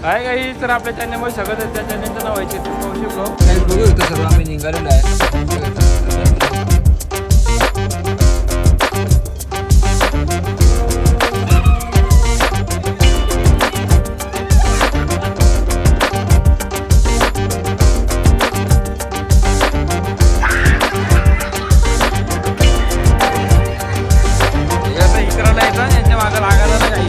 आहे काही तर आपल्या चॅनलमध्ये सगळं त्या चॅनलचं नाव आहे चेतन कौशिक ब्लॉग. काही बघू इथं सर्व आम्ही निघालेलो आहे. इकराला येतं यांच्या मागं लागायला ना काही.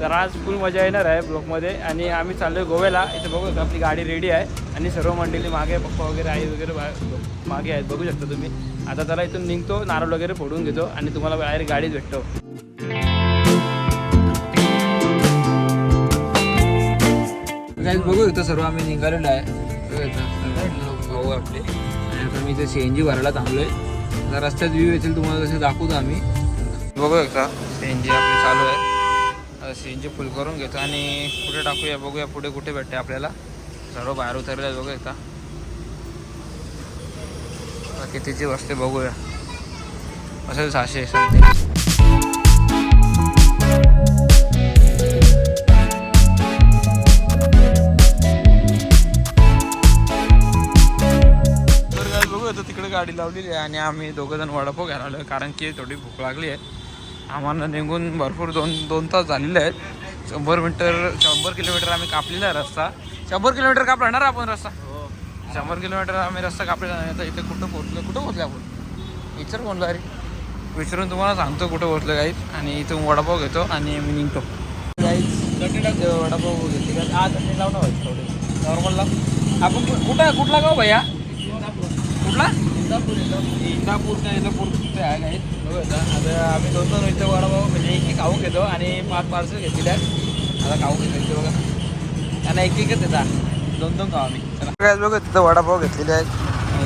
तर आज फुल मजा येणार आहे ब्लॉकमध्ये आणि आम्ही चाललोय गोव्याला. इथे बघू आपली गाडी रेडी आहे आणि सर्व मंडळी मागे पप्पा वगैरे आई वगैरे मागे आहेत, बघू शकता तुम्ही. आता त्याला इथून निघतो, नारळ वगैरे फोडून घेतो आणि तुम्हाला बाहेर गाडीत भेटतो. काही बघू इथं सर्व आम्ही निघालेलो आहे. भाऊ आपले आणि आता मी इथे CNG भरायला थांबलोय. आता रस्त्यात व्ह्यू येतील तुम्हाला तसे दाखवतो आम्ही. बघू एकदा CNG आपली चालू आहे. CNG फुल करून घेतो आणि कुठे टाकूया बघूया, पुढे कुठे भेटते आपल्याला. सर्व बाहेर उतरले बघू एकदा कितीची बसते बघूया. असेल 600 समथिंग. तिकडे गाडी लावलेली आहे आणि आम्ही दोघं जण वडापाव घ्यायला आलो कारण की थोडी भूक लागली आहे. आम्हाला निघून भरपूर दोन तास झालेले आहेत. 100 किलोमीटर आम्ही कापलेला आहे रस्ता. 100 किलोमीटर कापला ना आपण रस्ता. 100 किलोमीटर आम्ही रस्ता कापलेला नाही. आता इथे कुठं पोहोचले आपण विचार कोणला अरे विचारून तुम्हाला सांगतो कुठं पोहोचलं गाईच. आणि इथून वडापाव घेतो आणि मी निघतो गाईच. वडापाव घेतली का आज लाव ना थोडे नॉर्मलला. आपण कुठला गाव भैया कुठला इंदापूर का इंदापूर कुठे आहे काही बघा. आता आम्ही दोन इथं वडापाव म्हणजे एक खाऊ घेतो आणि 5 पार्सल घेतलेले आहेत. आता खाऊ घेतो इथे बघा. त्यांना एकच येतात 2 खाऊ आम्ही. चला बघा तिथं वडापाव घेतलेले आहेत.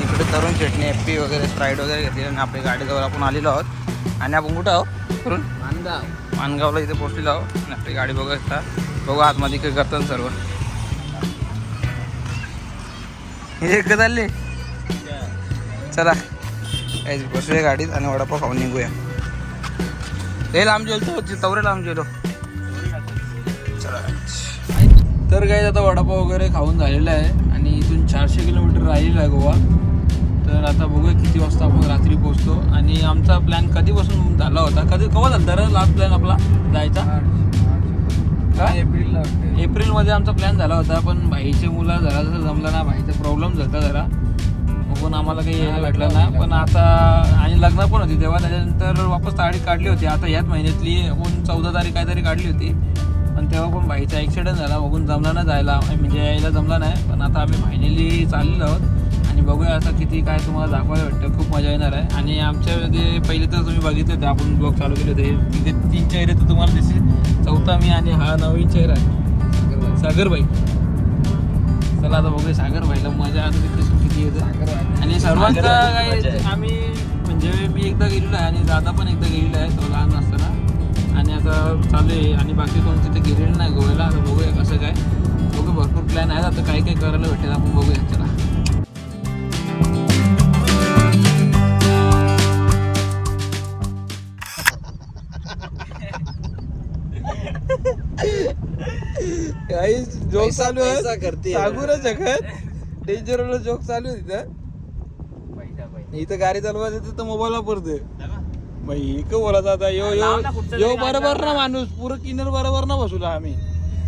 इकडे तरुण चटणी एप्पी वगैरे स्प्राईट वगैरे घेतलेली आणि आपल्या गाडीजवळ आपण आलेलो आहोत. आणि आपण कुठं आहोत करून मानगावला इथे पोहोचलेलो आहोत. आणि आपली गाडी बघा येतात. बघू आतमध्ये काय करतात सर्व हे एक चालले. चला बसूया गाडीत आणि वडापाव खाऊन निघूया. हे लांब गेलो तवरे लांब गेलो. चला तर काय आता वडापाव वगैरे खाऊन झालेला आहे आणि इथून 400 किलोमीटर राहिलेला आहे गोवा. तर आता बघूया किती वाजता आपण रात्री पोहोचतो. आणि आमचा प्लॅन कधीपासून झाला होता केव्हा झाला तर लास्ट प्लॅन आपला जायचा का एप्रिलमध्ये आमचा प्लॅन झाला होता. पण भाईचे मुलं जरा जमला ना, भाईचा प्रॉब्लेम झाला जरा पण आम्हाला काही यायला भेटलं ना. पण आता आणि लग्न पण होती तेव्हा, त्याच्यानंतर वापस तारीख काढली होती आता ह्याच महिन्यातली 14 तारीख काहीतरी काढली होती. पण तेव्हा पण भाईचा ॲक्सिडेंट झाला, बघून जमला ना जायला, म्हणजे यायला जमला नाही. पण आता आम्ही फायनली चाललेलो आहोत आणि बघूया आता किती काय तुम्हाला दाखवायला भेटतं. खूप मजा येणार आहे. आणि आमच्यामध्ये पहिले तर तुम्ही बघितलं होते आपण ब्लॉग चालू केले होते तिथे 3 चेहरे तर तुम्हाला दिसले. 4था मी आणि हा नवीन चेहरा आहे सागरभाई. चला आता बघूया सागरभाईला मजा आता किती येतं. आणि सर्वांचा काय आम्ही म्हणजे मी एकदा गेलेलो आहे आणि दादा पण एकदा गेलेला आहे तो लहान असताना. आणि आता चालू आहे आणि बाकी कोण तिथे गेलेलं नाही गोव्याला. आता बघूया कसं काय. बघू भरपूर प्लॅन आहेत आता काय काय करायला भेटेल आपण बघूया. चला जोक चालू आहे सांगू ना शकत. डेंजर जोक चालू आहे तिथं. इथं गाडी चालवा देते तर मोबाईल वापरते भाई. इक बोला जाता यो यो यो बरोबर ना माणूस पुरं किनर बरोबर ना बसूला आम्ही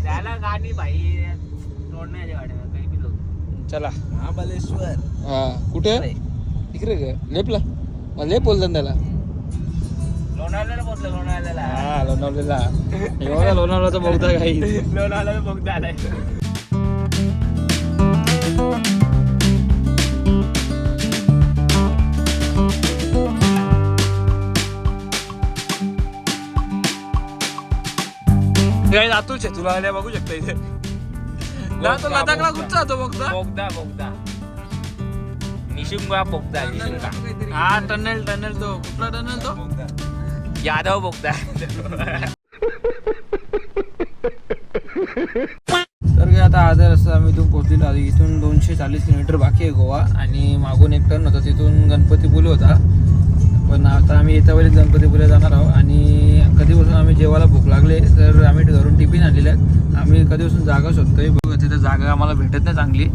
त्याला गाडी भाई सोडण्याच्या गाड्या काही बी लोक. चला महाबलेश्वर. हा कुठे इकडे ग लेपला मला लेप बोलतात त्याला. लोणावळ्याला पोहोचलो. लोणावळ्याला हा लोणावळ्याला एवढा लोणावळ्याचा बघता काही लोणावळ्याला बघता आलाय. जातो तुला आल्या बघू शकता इथे ना. तो लडाखला कुठचा जातो बघता. बोगदा निशिंगा बोगदा. हा टनेल तो कुठला टनेल तो यादव बोगदा. तर आता अर्धा रस्ता आम्ही इथून पोहोचलेलो आधी. इथून 240 किलोमीटर बाकी आहे गोवा. आणि मागून एक टर्न होता तिथून गणपतीपुले होता. पण आता आम्ही येत्या वेळेस गणपतीपुले जाणार आहोत. आणि कधीपासून आम्ही जेवायला भूक लागले तर आम्ही घरून टिफिन आणलेले आहेत. आम्ही कधीपासून जागा शोधतोय. बघा तिथं जागा आम्हाला भेटत नाही चांगली.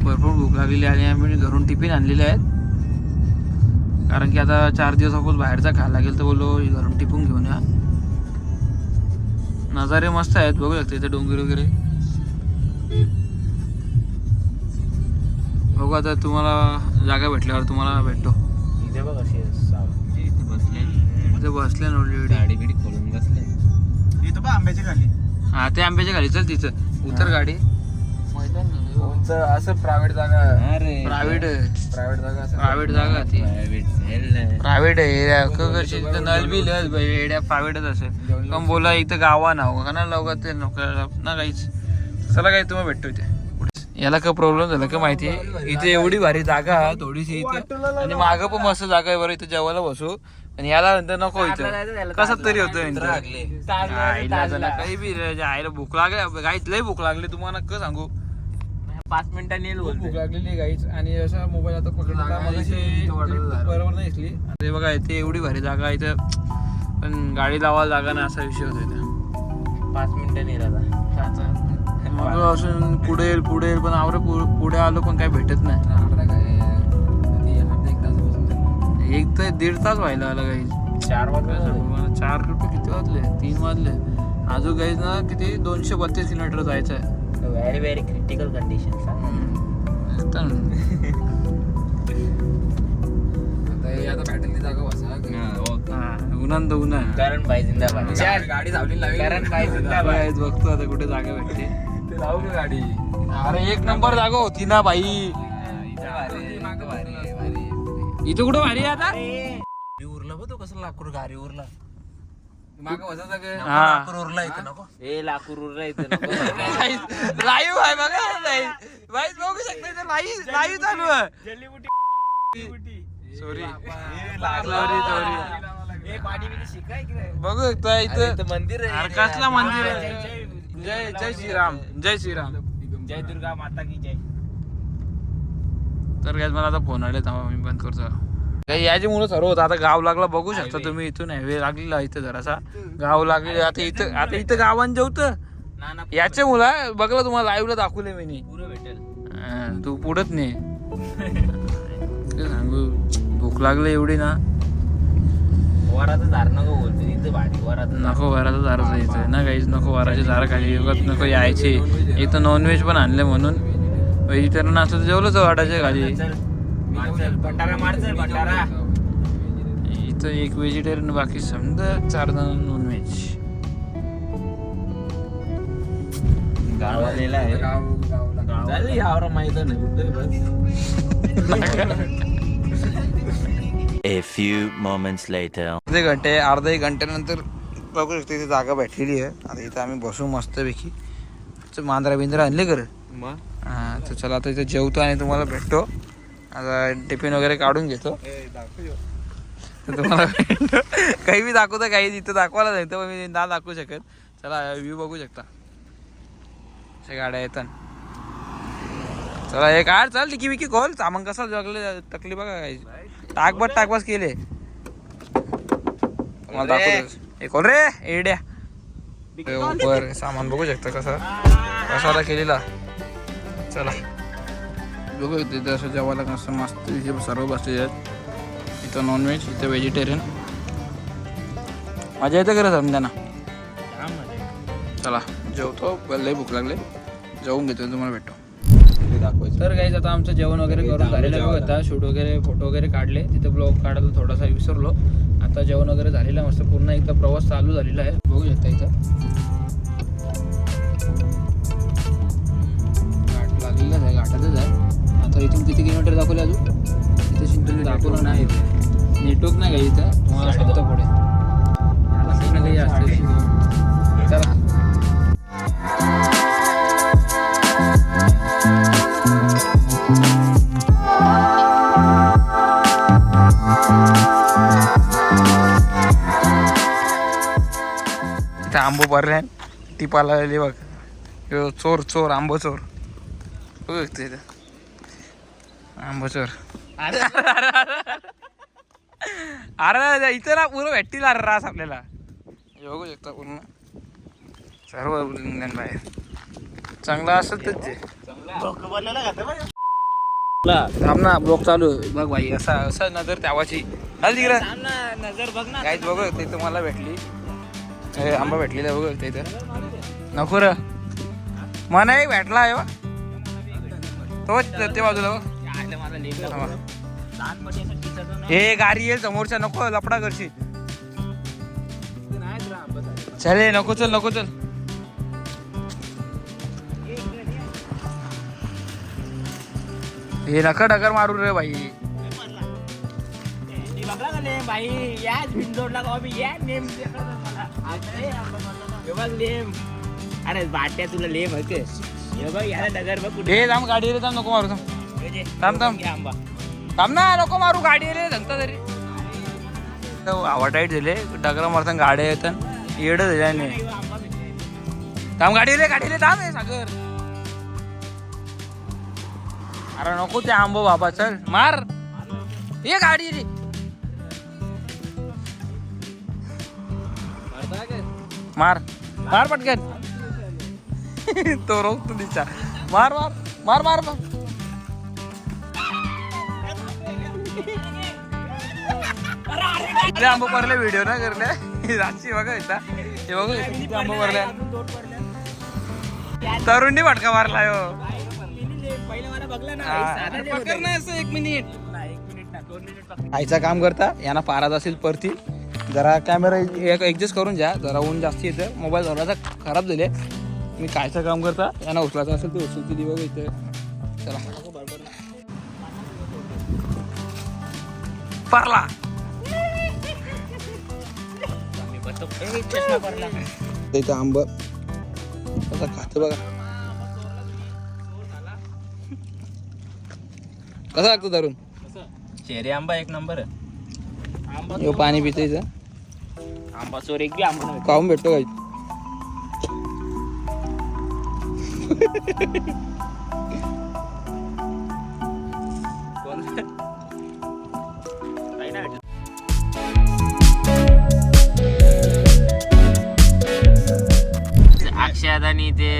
भरपूर भूक लागलेली आणि आम्ही घरून टिफिन आणलेले आहेत. कारण की आता 4 दिवस सपोज बाहेरचा खायला लागेल तर बोलो घरून टिपून घेऊन या. नजारे मस्त आहेत बघू शकता इथे डोंगर वगैरे. बघू आता तुम्हाला जागा भेटल्यावर तुम्हाला भेटतो. इथे बघ अशी इथे बसले इथे बसले ना ऑलरेडी. गाडी बिडी खोलून बसले. इथं पण आंब्याच्या खाली. हा ते आंब्याच्या खाली चल तिथं उतर गाडी. असं प्रायव्हेट जागा. प्रायव्हेट जागा प्रायव्हेट जागा ती प्रायव्हेट एरिया नल बी लस एरिया प्रायव्हेटच असेल. पण बोला इथं गावा नाव का ना लवकर ते ना काहीच. चला काही तुम्हाला भेटतो इथे. याला काय प्रॉब्लेम झाला का माहिती आहे. इथे एवढी भारी जागा थोडीशी इथे आणि मागं पण मस्त जागा आहे बरं. इथं जेवायला बसू आणि याला नंतर नको इथं कसं तरी होतं. काही बी आईला भूक लागली गाईच लई भूक लागली तुम्हाला का सांगू. 5 मिनिटांनी येईल खूप भूक लागलेली गाईच. आणि असा मोबाईल आता पकडला बरोबर नाही दिसली. अरे बघा इथे एवढी भारी जागा इथं पण गाडी लावायला जागा नाही असा विषय होता इथं. 5 मिनिटांनी येईल आता. मग असून पुढे पुढे पण आवर पुढे आलो पण काही भेटत नाही. एक तर 1.5 तास व्हायला आला काही. 4 वाजता 4 रुपये किती वाजले 3 वाजले. अजून काही ना किती 232 किलोमीटर जायचं आहे. Very very critical condition. उन्हान तर उन्हा करण भाई जिंदाबाद. गाडी धावली करण भाई जिंदाबाद. बघतो आता कुठे जागा भेटते ते लावू का गाडी. अरे 1 नंबर जागा होती ना बाई. इथे कुठं भारी आहे आता. उरला बघ तो कसं लाकूड गाडी उरला. लाकूर उरला इथं नको. लाकूर उरला इथं नको. लाईव्ह आहे बघा. लाईव्ह बघू शकता इथे लाईव्ह चालू आहे. सॉरी बघू शकता इथं मंदिर आहे. कसला मंदिर आहे. जय श्रीराम जय श्रीराम जय दुर्गा माता की जय. तर काय मला आता फोन आले थांबा मी बंद करतो. याची मुलं सर्व होतं. आता गाव लागला बघू शकता तुम्ही. इथून हायवे लागलेला इथं जरासा गाव लागले. आता इथं गावान जेवत याचे मुलं बघला तुम्हाला लाईव्हला दाखवले मी. पुरं भेटेल. तू पुढत नाही सांगू. भूक लागली एवढी ना. वराचं झाड नको बोलते इथं भाडी. वराचं नको वराचं झाड जायचं ना काहीच नको. वराचे झाड खाली नको यायचे. इथं नॉनव्हेज पण आणले म्हणून. व्हेजिटेरियन असलं तर जेवलंच वाटायचे खाली. भंडारा मारचल भंडारा. इथं एक व्हेजिटेरियन बाकी समजा 4 जण नॉनव्हेज. गावालेला आहे. झालं यावर माहित नाही कुठे बस. A few moments later. अर्धा एक घंट्यानंतर बघू शकतो इथे जागा भेटलेली आहे. आता इथं आम्ही बसू मस्तपैकी. मांजरा बिंद्रा आणले कर. हां तर चला आता इथे जेवतो आणि तुम्हाला भेटतो. आता टिफिन वगैरे काढून घेतो तर तुम्हाला भेटतो. काही बी दाखवतं काही इथं दाखवायला जाईल तर मी ना दाखवू शकत. चला व्ह्यू बघू शकता. अशा गाड्या येतात. चला एक आड चल टिकी विकी खोल. सामान कसा जगले तकली बघा काही टाकबस केले. मला दाखवतो हे खोल रे एड्या. वर सामान बघू शकता कसाला केलेला. चला बघू तिथं असं जेवायला कसं मस्त इथे सर्व बसलेले आहेत. इथं नॉनव्हेज इथं व्हेजिटेरियन. मजा येते खरं समजा. चला जेवतो. लई भूक लागले. जेवून घेतो तुम्हाला भेटतो. तर काहीच आता आमचं जेवण वगैरे करून झालेलं बघ. आता शूट वगैरे फोटो वगैरे काढले. तिथं ब्लॉग काढायला थोडासा विसरलो. आता जेवण वगैरे झालेलं आहे. मस्त पूर्ण एकदा प्रवास चालू झालेला आहे. बघू शकता इथं घाट लागलेलाच आहे. घाटातच आहे. आता इथून किती किलोमीटर दाखवले अजून इथं शिंपली दाखवलं नाही. नेटवर्क नाही काही इथं तुम्हाला सांगतो पुढे. काही असते चला. इथं आंबो भरले टिपाला बघ यो चोर चोर आंबो चोर बघू इथं आंबो चोर अरे इथं ना पूर्ण भेटतील अरे रास आपल्याला बघू शकता पूर्ण सर्व इंग्लंड बाहेर चांगला असेल तर ते थांब ना ब्लॉक चालू आहे. बघ भाई असा असा नजर त्यावाची चाल तिकडे नजर बघ ना काहीच बघ ते तुम्हाला भेटली आंबा भेटलेला बघ ते इथं नको र मला एक भेटला आहे बा. तो ते बाजूला बघ मला लहानपणी असं दिसत ना हे गाडी येईल समोरच्या नको लपडा करशी चल हे नको चल नको चल हे नका डकर मारू रे भाई बघला का नेम भाई याच बिंदोडला का मी या नेम बघ नेम अरे बाट्या तुला लेम होते हे बघ याला नगर बघ कुठे हे थांब गाडी रे थांब नको मारू थांब थांब थांब आंबा थांब ना नको मारू गाडी रे धंता तरी हवा टाईट झाले डगरा मारताना गाड्या येतात येड झाल्याने थांब गाडी रे थांब हे सागर अरे नको ते आंबो बाबा चल मार ये गाडी रे मार मार पटकन तो रोक तू दिसा मार मार मार मार मार किती आंबो पडले व्हिडिओ ना करले रातची बघा इथं हे बघा किती आंबो पडले तरुणी फटका मारला यो पकड ना असं 1 मिनिट आईचं काम करता यांना पारात असेल परती जरा कॅमेरा ऍडजस्ट करून जा जरा ऊन जास्त येतं मोबाईल थोडासा खराब झाले मी कायचं काम करता यांना उचलायचं असेल ते उचलते ती बघा इथं चला पारला इथं आंब कसा खातं बघा कसं लागतं धरून चेरी आंबा एक नंबर यो पाणी पितं इथं आंबा चोर एक बी आंबा नव्हता. खाऊन भेटतो काही अक्षयादानी ते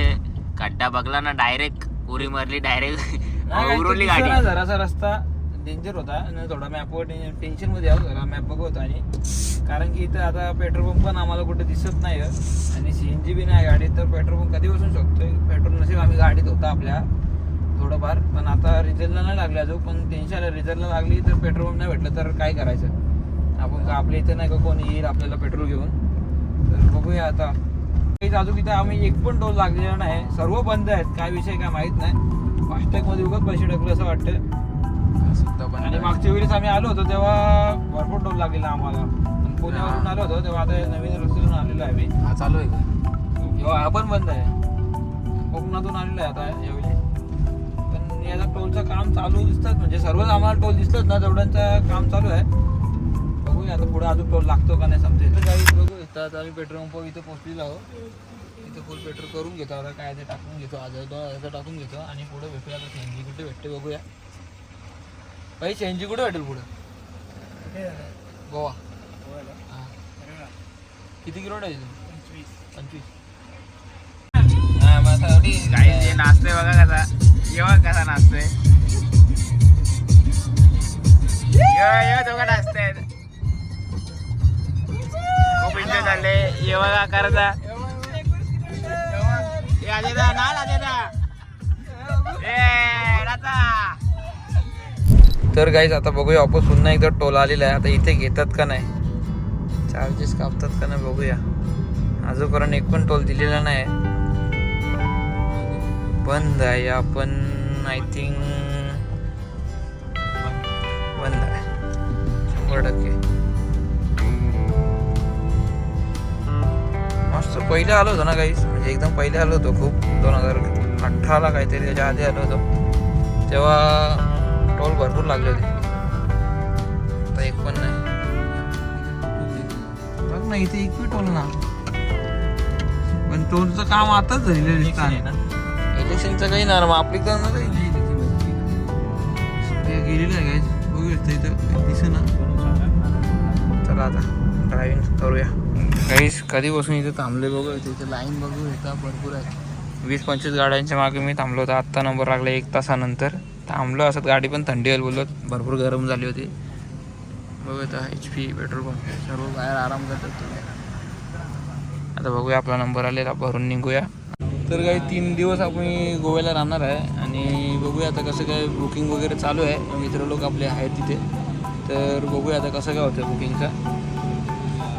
खड्डा बघला ना डायरेक्ट उरी मारली डायरेक्ट उरवली गाडी जरासा रस्ता डेंजर होता आणि थोडा मॅपवर टेन्शन मध्ये आहो जरा मॅप बघत आणि कारण की इथं आता पेट्रोल पंप पण आम्हाला कुठे दिसत नाही आणि सीएनजी बी नाही गाडीत तर पेट्रोल पंप कधी बसून शकतोय पेट्रोल नसेल आम्ही गाडीत होता आपल्या थोडंफार पण आता रिझल्टला नाही लागले अजून पण टेन्शन रिझल्टला लागली तर पेट्रोल पंप नाही भेटलं तर काय करायचं आपण का आपल्या इथे नाही का कोणी येईल आपल्याला पेट्रोल घेऊन तर बघूया आता अजून इथं आम्ही एक पण टोल लागलेला नाही सर्व बंद आहेत काय विषय काय माहित नाही फास्टॅग मध्ये उगाच पैसे टाकले असं वाटतं आणि मागच्या वेळेस आम्ही आलो होतो तेव्हा भरपूर टोल लागलेला आम्हाला पण पुण्यावरून आलो होतो तेव्हा आता नवीन रस्त्यातून आलेलो आहे आम्ही हा चालू आहे का हा पण बंद आहे कोकणातून आलेलो आहे आता यावेळी पण याचा टोलचं काम चालू दिसतात म्हणजे सर्वच आम्हाला टोल दिसतात ना तेवढ्यांचं काम चालू आहे बघूया आता पुढे अजून टोल लागतो का नाही समजेल काही बघू इथं आता आम्ही पेट्रोल पंप इथं पोहोचलेलो आहोत इथं फुल पेट्रोल करून घेतो आता काय ते टाकून घेतो आज टाकून घेतो आणि पुढे भेटूया आता सीएनजी कुठे भेटते बघूया भाई सीएनजी कुठे भेटेल पुढे गोवा हां किती किलोमीटर आहे 25 हां मग थोडी गाडी नाचतोय बघा कसा येवा कसा नाचतोय येवा दोघं नाचतोय खूप एन्जॉय झाले येवा का करता तर गाईज आता बघूया वापस पुन्हा एकदा टोल आलेला आहे आता इथे घेतात का नाही चार्जेस कापतात का नाही बघूया अजूनपर्यंत एक पण टोल दिलेला नाही बंद आहे आपण आय थिंक बंद आहे 100%. मस्त पहिले आलो होतो ना गाईज म्हणजे एकदम पहिले आलो होतो खूप 2018ला काहीतरी त्याच्या आधी आलो होतो तेव्हा टोल भरपूर लागले होते आता एक पण नाही बघ ना इथे एक पण टोल ना पण टोलचं काम आताच झालेलं दिसतं इलेक्शनचं काही ना मग आपली तर गेलेलं आहे काय बघू इथं दिसं ना. चला आता ड्रायव्हिंग करूया. काहीच कधीपासून इथे थांबले बघू इथे लाईन बघू इथं भरपूर आहे. 20-25 गाड्यांच्या मागे मी थांबलो होतो. आत्ता नंबर लागला 1 तासानंतर थांबलो. असत गाडी पण थंडी होईल बोललो, भरपूर गरम झाली होती. बघू आता HP पेट्रोल पंप सर्व बाहेर आराम करतात. आता बघूया आपला नंबर आलेला, भरून निघूया. तर काही 3 दिवस आपण गोव्याला राहणार आहे आणि बघूया आता कसं काय बुकिंग वगैरे चालू आहे. मित्र लोक आपले आहेत तिथे, तर बघूया आता कसं काय होतं बुकिंगचं.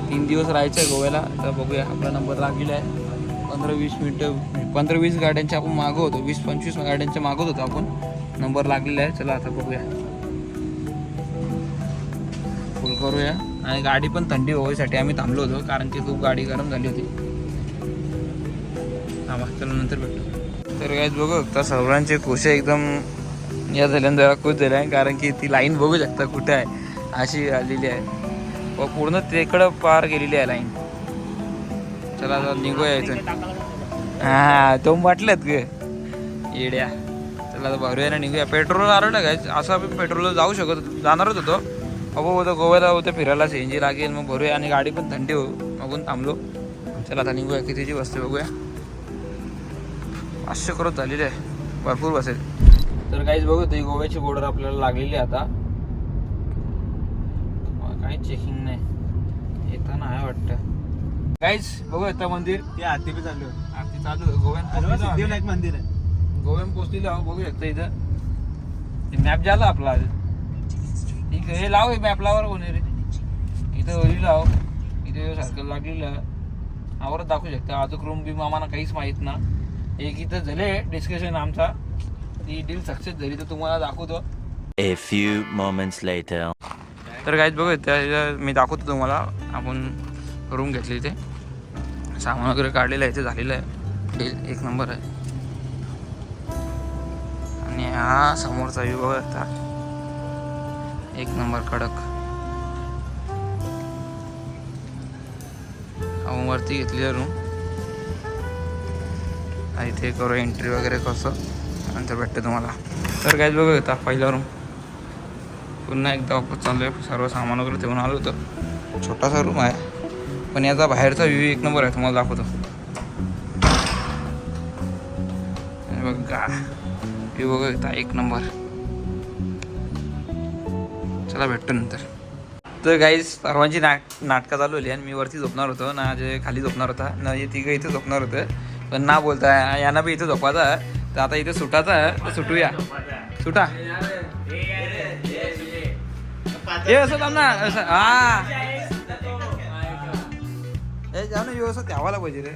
3 दिवस राहायचं आहे गोव्याला. तर बघूया आपला नंबर लागलेला आहे. 15-20 मिनटं 15-20 गाड्यांच्या आपण मागं होतो, 20-25 गाड्यांच्या मागत होतो आपण. नंबर लागलेला आहे. चला आता बघूया, फुल करूया. आणि गाडी पण थंडी होण्यासाठी आम्ही थांबलो होतो कारण की खूप गाडी गरम झाली होती. हां चला नंतर भेटतो. तर काहीच बघू तर सर्वांचे खुश एकदम या झाल्यानं जरा खुश झाले आहे कारण की ती लाईन बघू शकता कुठे आहे अशी आलेली आहे व पूर्ण तिकडं पार गेलेली आहे लाईन. चला आता निघूया इथून. हां तो म्हटलेत ग येड्या. चला आता भरूया ना निघूया. पेट्रोल आलं काय असं आपण पेट्रोलला जाऊ जाणारच होतो. होतं गोव्याला होतं फिरायला CNG लागेल मग भरूया आणि गाडी पण थंडी हो मागून थांबलो. चला आता निघूया. कितीची बसते बघूया. 500 करोड झालेली आहे, भरपूर बसेल. तर काहीच बघू ते गोव्याची बॉर्डर आपल्याला लागलेली आहे. आता काही चेकिंग नाही येताना आहे वाटतं. काहीच बघू आता मंदिर ते आरती बी चालू आरती चालू आहे. गोव्यात मंदिर आहे. गोव्यात पोचलेलो आहो बघू शकता. इथं मॅप झाला आपला. ठीक आहे हे लाव मॅप लावर कोणी रे इथं होईल लाव. इथे सारखं लागलेलं आवरच दाखवू शकता. अजून रूम बी आम्हाला काहीच माहीत ना. एक इथं झाले डिस्कशन आमचा, ती डील सक्सेस झाली तर तुम्हाला दाखवतो. A few moments later. तर काहीच बघू त्या मी दाखवतो तुम्हाला. आपण रूम घेतली इथे, सामान वगैरे काढलेलं आहे, इथे झालेलं आहे. डील 1 नंबर आहे. आणि हा समोरचा व्ह्यू बघा 1 नंबर कडक. आपण वरती घेतली रूम. इथे करू एंट्री वगैरे कसं नंतर भेटतं तुम्हाला. तर काहीच बघू येता पहिला रूम. पुन्हा एकदा वापस चालू आहे. सर्व सामान वगैरे ठेवून आलो होतं. छोटासा रूम आहे पण याचा बाहेरचा व्ह्यू 1 नंबर आहे, तुम्हाला दाखवतो. बघा व्ह्यू बघू येता 1 नंबर. चला भेटतो नंतर. तर गाईज सर्वांची नाटकं चालू होली आणि मी वरती झोपणार होतो ना, जे खाली झोपणार होता ना, हे तिघं इथे झोपणार होतं. पण ना बोलता यांना बी इथे झोपायचा तर आता इथे सुटायचा तर सुटूया. सुटा हे असं थांब ना असं. हा हे जाऊ ना व्यवस्थित द्यावाला पाहिजे रे.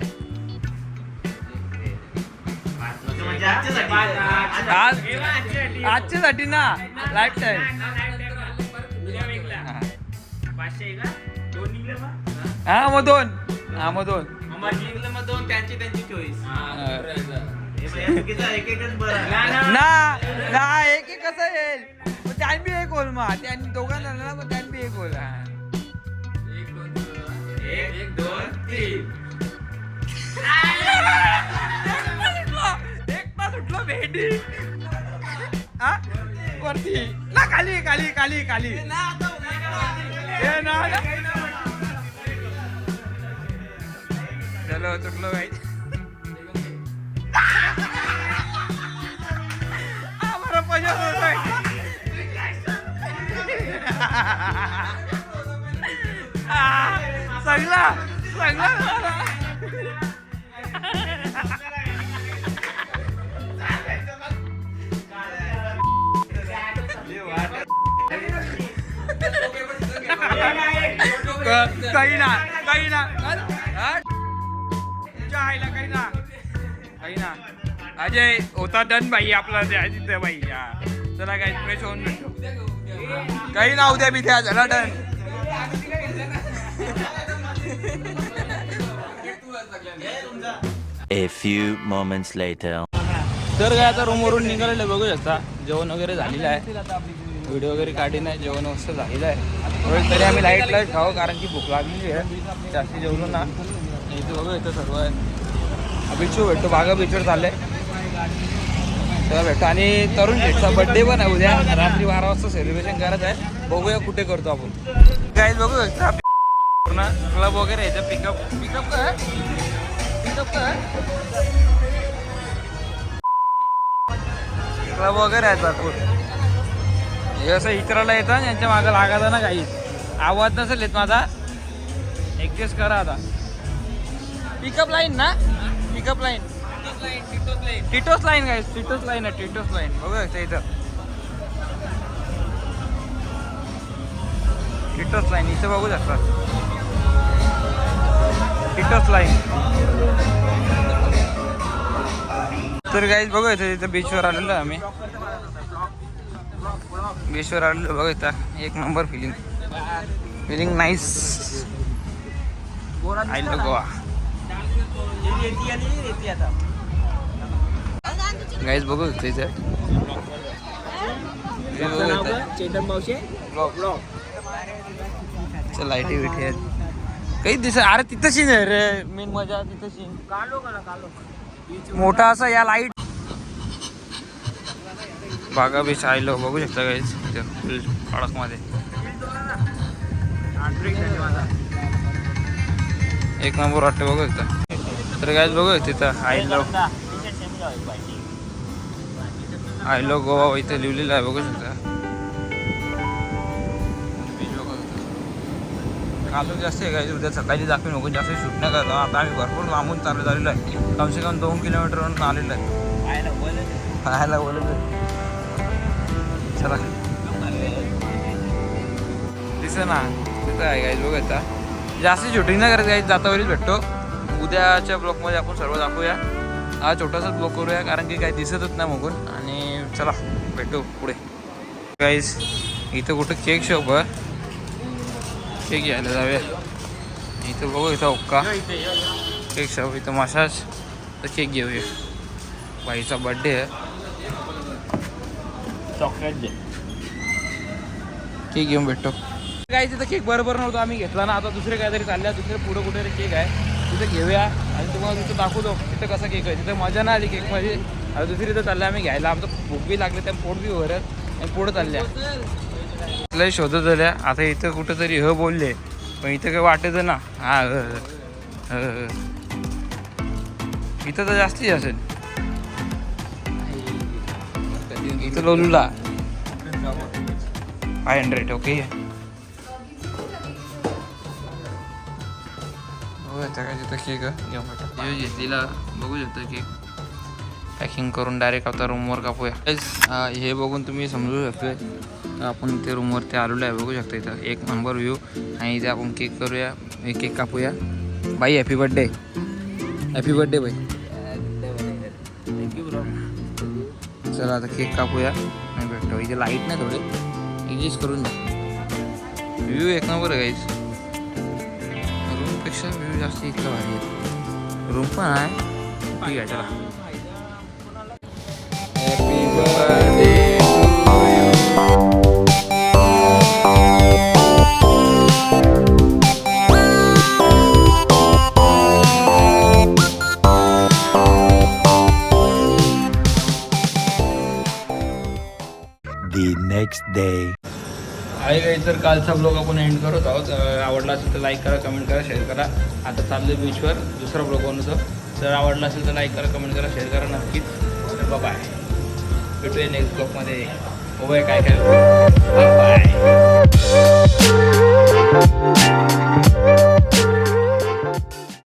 आजच्यासाठी ना लाईफ टाईम. हा मग 2. हा मग 2 त्यांची चॉईस. ना एक कसं येईल त्यान बी 1 होल. मग त्यांनी दोघांना ना मग त्यान बी 1 होल. 1 2 3 एकटा सुटलो भेंडी. हा वरती ना खाली खाली खाली खाली चलो सुटलो भाई. आम्हाला पैसा होतोय. सगळा काही ना अजय होता डन भाई आपला तिथे भाई. चला काही फ्रेश होऊन भेटतो. काही ना उद्या बी त्या झाला done. A few moments later. तर काय आता रूमवरून निघालेलं बघू शकता. जेवण वगैरे झालेलं आहे. व्हिडिओ वगैरे काढी नाही. जेवण मस्त झालेलं आहे. तरी आम्ही लाईट खावं कारण की भूक लागलेली आहे. जास्ती जेवलो ना. इथं बघू इथं सर्व आहे. बीचवर भेटतो. बागा बीचवर चाललंय. चला भेटतो. आणि तरुण शेठचा बर्थडे पण आहे उद्या रात्री 12 वाजता सेलिब्रेशन करत आहे. बघूया कुठे करतो आपण. काय बघू पूर्ण क्लब वगैरे यायचं. पिकअप काय क्लब वगैरे आहेत भरपूर. हे असं इतराला येतं यांच्या मागं लागायचं ना काही. आवाज नसेल येत माझा, ॲडजस्ट करा आता. पिकअप लाईन ना, पिकअप लाईन टिटोस लाईन काय, टिटोस लाईन आहे, टिटोस लाईन. बघूया इथं टिटोस लाईन इथं बघू शकता. टिटोस लाईन. तर गाईज बघू इथं बीचवर आलेलो आहे आम्ही. बीचवर आलेलो बघू इथं. एक number feeling nice. I love Goa. Guys बघू इथं लाईटी बिटी आहेत काही दिसत. अरे तिथं सीन आहे रे, मेन मजा तिथं सीन. मोठा असा या लाईट बागा बीच आयलो बघू शकता गाईज. फुल खडक मध्ये एक नंबर वाटतं बघू शकता. तर गाईज बघू तिथं आय लो गोवा इथं लिहिलेलं आहे बघू शकता. कालू जास्त आहे काय उद्या सकाळी दाखवी नको जास्त शूट नाही करतो. आता आम्ही भरपूर लांबून चालू झालेलो आहे. कमसे कम 2 किलोमीटरवरून आलेलो आहे. पाहायला बोलत चला दिसं ना तिथं आहे गाईज बघू आता. जास्त शूटिंग नाही करत गाईज, जातावरीच भेटतो. उद्याच्या ब्लॉकमध्ये आपण सर्व दाखवूया. हा छोटासाच ब्लॉक करूया कारण की काही दिसतच नाही मगून. आणि चला भेटू पुढे. गाईज इथं कुठं केक शॉप आहे, केक घ्यायला जाऊया. इथं बघू इथं ओक्का केक शॉप. इथं मसाज तर केक घेऊया. बाईचा बड्डे आहे. चॉकलेट दे. केक घेऊन भेटतो. काय तिथं केक बरोबर नव्हतं आम्ही घेतला ना. आता दुसरे काहीतरी चालल्या, दुसरे पुढं कुठे केक आहे तिथं घेऊया आणि तुम्हाला तिथं दाखवतो तिथं कसा केक आहे. तिथं मजा नाही आली केकमध्ये. आता दुसरी इथं चालल्या आम्ही घ्यायला. आमचं भूक बी लागले त्या पोट बी भरत आणि पुढं चालल्या लय शोधत झाल्या. आता इथं कुठंतरी बोलले पण इथं काही वाटायचं ना. हा इथं तर जास्तीच असेल. इथं लोलूला 500 ओके. काय तिथं केक घेऊन घेतलेला बघू शकता. केक पॅकिंग करून डायरेक्ट आता रूमवर कापूया. हे बघून तुम्ही समजू शकतोय आपण इथे रूमवरती आलेलो आहे. बघू शकता इथं एक नंबर व्ह्यू. आणि इथे आपण केक करूया, केक कापूया. बाई हॅपी बर्थडे, हॅपी बर्थडे बाई. चला आता केक कापूया आणि भेटतो. इथे लाईट नाही थोडे ॲडजस्ट करून द्या. व्ह्यू एक नंबर आहे गाईज. रूमपेक्षा व्ह्यू जास्त इतका भारी आहे. रूम पण आहे ठीक आहे. चला happy birthday the next day. आहे काही. तर कालचा ब्लॉग आपण एंड करत आहोत. आवडला असेल तर लाईक करा, कमेंट करा, शेअर करा. आता चाललो बीचवर दुसरा ब्लॉग बनवतो. जर आवडला असेल तर लाईक करा, कमेंट करा, शेअर करा नक्कीच. तर बाय, भेटूया नेक्स्ट ब्लॉगमध्ये. बघूया काय काय.